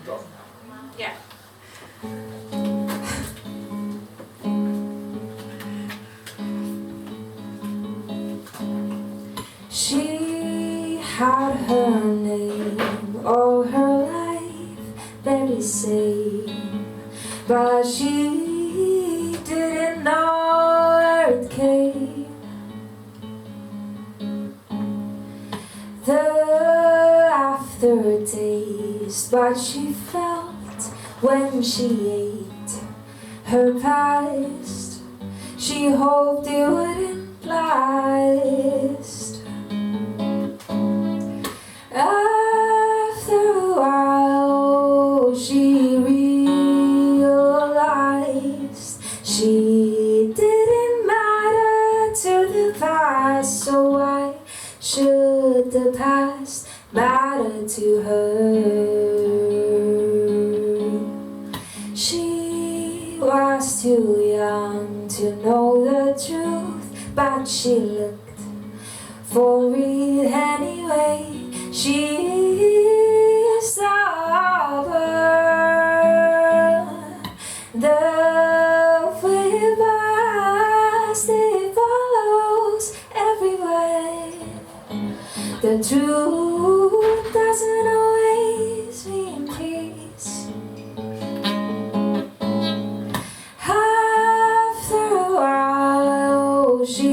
toch? Ja. She had her name all her life, very same, but she didn't know where it came. The aftertaste, but she felt when she ate her past. She hoped it wouldn't last. After a while, she realized she didn't matter to the past, so why should the past matter to her? She was too young to know the truth, but she looked for it anyway. She is stubborn. The way past, it follows everywhere. The truth doesn't always mean peace. After a while, she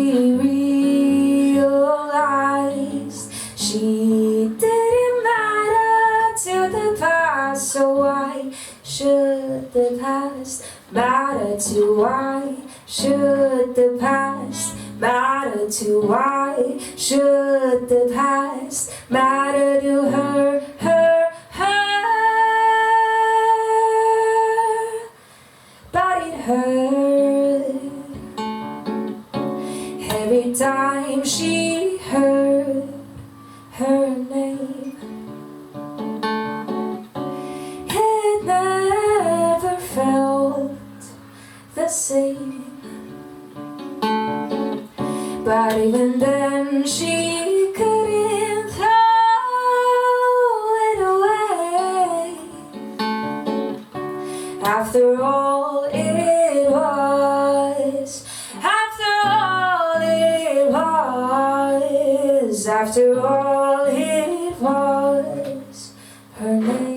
realized she didn't matter to the past, so why should the past matter to why should the past matter to why should the past matter to her, but it hurt every time she heard her name. It never felt the same, but even then she couldn't throw it away. After all it was, after all it was, after all it was, her name.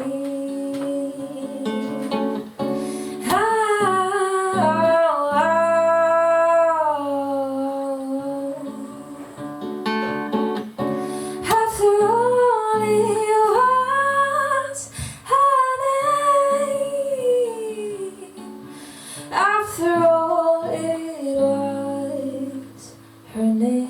After all it was, her name.